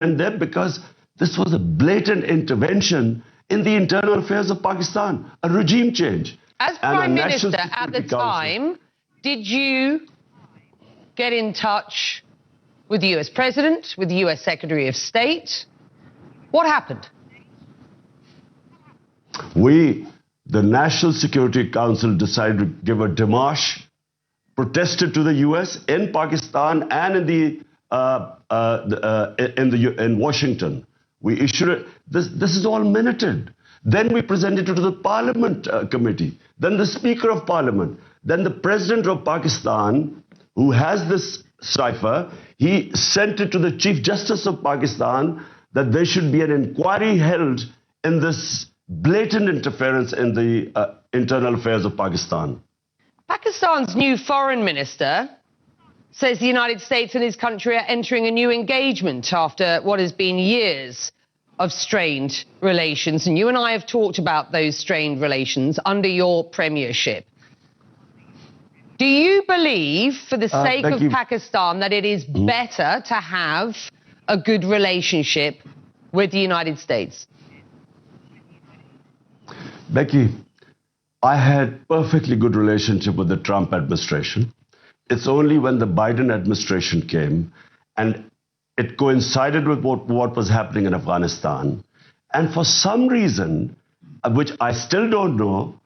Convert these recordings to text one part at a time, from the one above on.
there because this was a blatant intervention in the internal affairs of Pakistan, a regime change. As Prime Minister at the time, did you get in touch with the US President, with the US Secretary of State? What happened? The National Security Council decided to give a démarche, protested to the US in Pakistan and in Washington. We issued it. This is all minuted. Then we presented it to the Parliament Committee, then the Speaker of Parliament, then the President of Pakistan, who has this cipher, he sent it to the Chief Justice of Pakistan that there should be an inquiry held in this blatant interference in the internal affairs of Pakistan. Pakistan's new foreign minister says the United States and his country are entering a new engagement after what has been years of strained relations. And you and I have talked about those strained relations under your premiership. Do you believe, for the sake of Pakistan, that it is better to have a good relationship with the United States? Becky, I had perfectly good relationship with the Trump administration. It's only when the Biden administration came and it coincided with what was happening in Afghanistan. And for some reason, which I still don't know,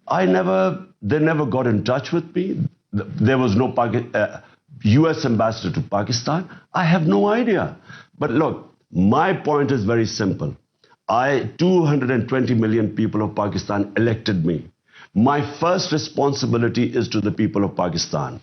they never got in touch with me. There was no US ambassador to Pakistan. I have no idea. But look, my point is very simple. 220 million people of Pakistan elected me. My first responsibility is to the people of Pakistan.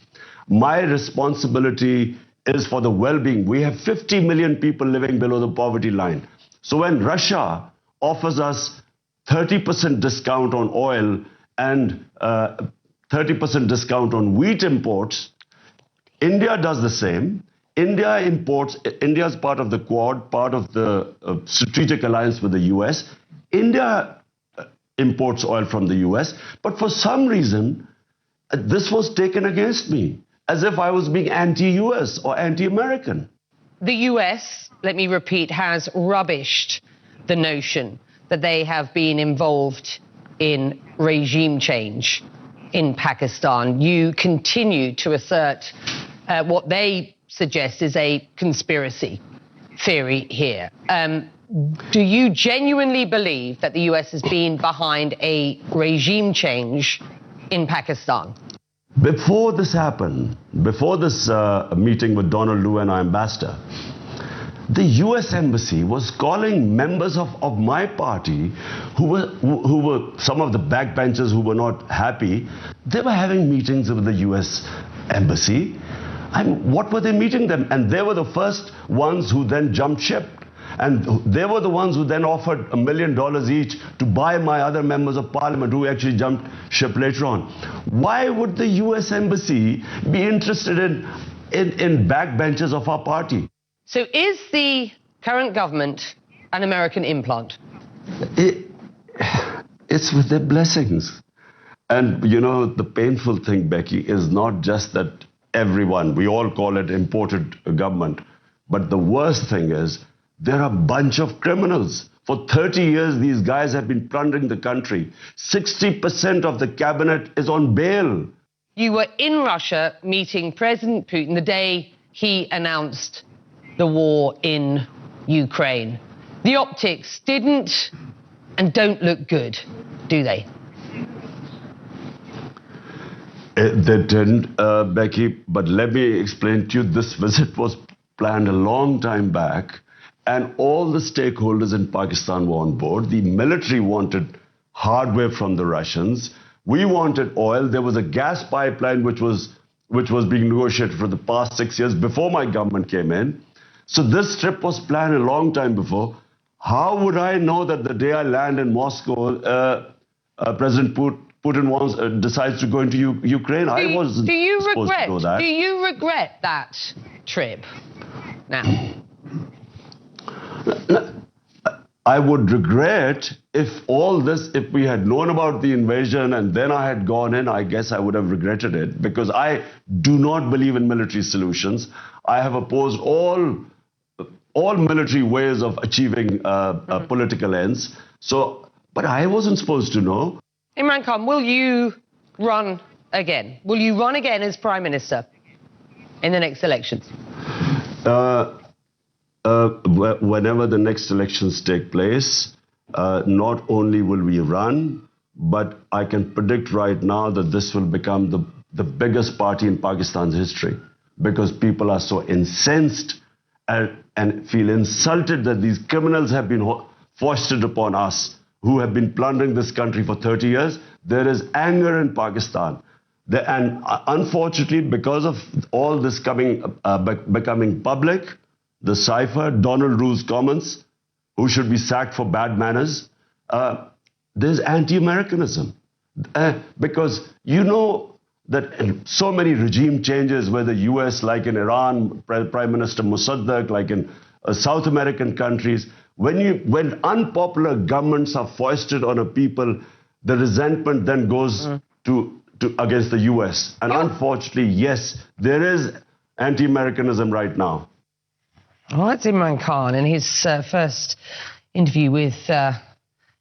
My responsibility is for the well-being. We have 50 million people living below the poverty line. So when Russia offers us 30% discount on oil and 30% discount on wheat imports, India does the same. India is part of the Quad, part of the strategic alliance with the US. India imports oil from the US, but for some reason, this was taken against me, as if I was being anti-US or anti-American. The US, let me repeat, has rubbished the notion that they have been involved in regime change in Pakistan. You continue to assert what they suggest is a conspiracy theory here. Do you genuinely believe that the US has been behind a regime change in Pakistan? Before this happened, before this meeting with Donald Lu and our ambassador, the US embassy was calling members of my party who were some of the backbenchers who were not happy. They were having meetings with the US embassy. What were they meeting them? And they were the first ones who then jumped ship. And they were the ones who then offered $1 million each to buy my other members of parliament who actually jumped ship later on. Why would the US embassy be interested in backbenchers of our party? So is the current government an American implant? It's with their blessings. And, you know, the painful thing, Becky, is not just that we all call it imported government. But the worst thing is, they're a bunch of criminals. For 30 years, these guys have been plundering the country. 60% of the cabinet is on bail. You were in Russia meeting President Putin the day he announced the war in Ukraine. The optics didn't and don't look good, do they? They didn't, Becky, but let me explain to you, this visit was planned a long time back. And all the stakeholders in Pakistan were on board. The military wanted hardware from the Russians. We wanted oil. There was a gas pipeline which was being negotiated for the past 6 years before my government came in. So this trip was planned a long time before. How would I know that the day I land in Moscow, President Putin decides to go into Ukraine? I wasn't supposed to know that. Do you regret that trip now? I would regret if we had known about the invasion and then I had gone in, I guess I would have regretted it, because I do not believe in military solutions. I have opposed all all military ways of achieving political ends. So, but I wasn't supposed to know. Imran Khan, will you run again? Will you run again as Prime Minister in the next elections? Whenever the next elections take place, not only will we run, but I can predict right now that this will become the biggest party in Pakistan's history, because people are so incensed and feel insulted that these criminals have been foisted upon us, who have been plundering this country for 30 years. There is anger in Pakistan. And unfortunately, because of all this becoming public, the cipher, Donald Rule's comments, who should be sacked for bad manners, there's anti-Americanism. Because you know that in so many regime changes, whether US, like in Iran, Prime Minister Mossadegh, like in South American countries, when unpopular governments are foisted on a people, the resentment then goes to against the US. And unfortunately, yes, there is anti-Americanism right now. Well, that's Imran Khan in his first interview with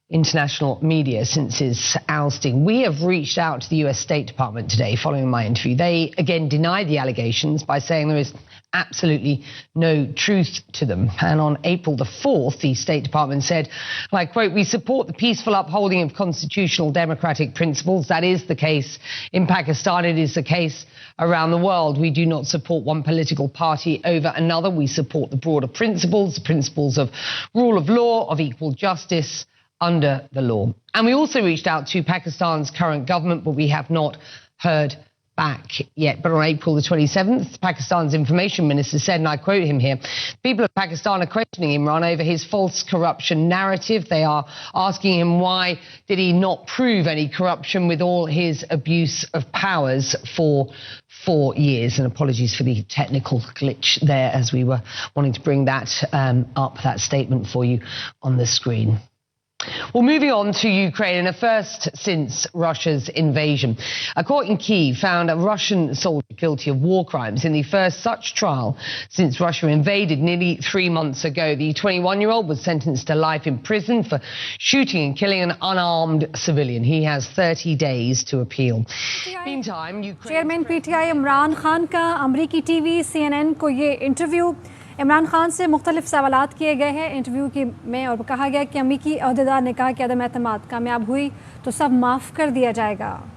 international media since his ousting. We have reached out to the US State Department today following my interview. They again denied the allegations by saying there is absolutely no truth to them. And on April the 4th, the State Department said, and I quote, "We support the peaceful upholding of constitutional democratic principles. That is the case in Pakistan. It is the case around the world. We do not support one political party over another. We support the broader principles, the principles of rule of law, of equal justice under the law." And we also reached out to Pakistan's current government, but we have not heard back yet. But on April the 27th, Pakistan's information minister said, and I quote him here, "People of Pakistan are questioning Imran over his false corruption narrative. They are asking him why did he not prove any corruption with all his abuse of powers for 4 years." And apologies for the technical glitch there as we were wanting to bring that up, that statement for you on the screen. Well, moving on to Ukraine, and a first since Russia's invasion. A court in Kyiv found a Russian soldier guilty of war crimes in the first such trial since Russia invaded nearly 3 months ago. The 21-year-old was sentenced to life in prison for shooting and killing an unarmed civilian. He has 30 days to appeal. Meantime, chairman PTI Imran Khan का अमरीकी TV CNN को ये interview Imran Khan से मुख्तलिफ सवालात किए गए हैं इंटरव्यू में, और कहा गया कि अमरीकी अहदेदार ने कहा कि अदम एतमाद कामयाब हुई तो सब माफ़ कर दिया जाएगा।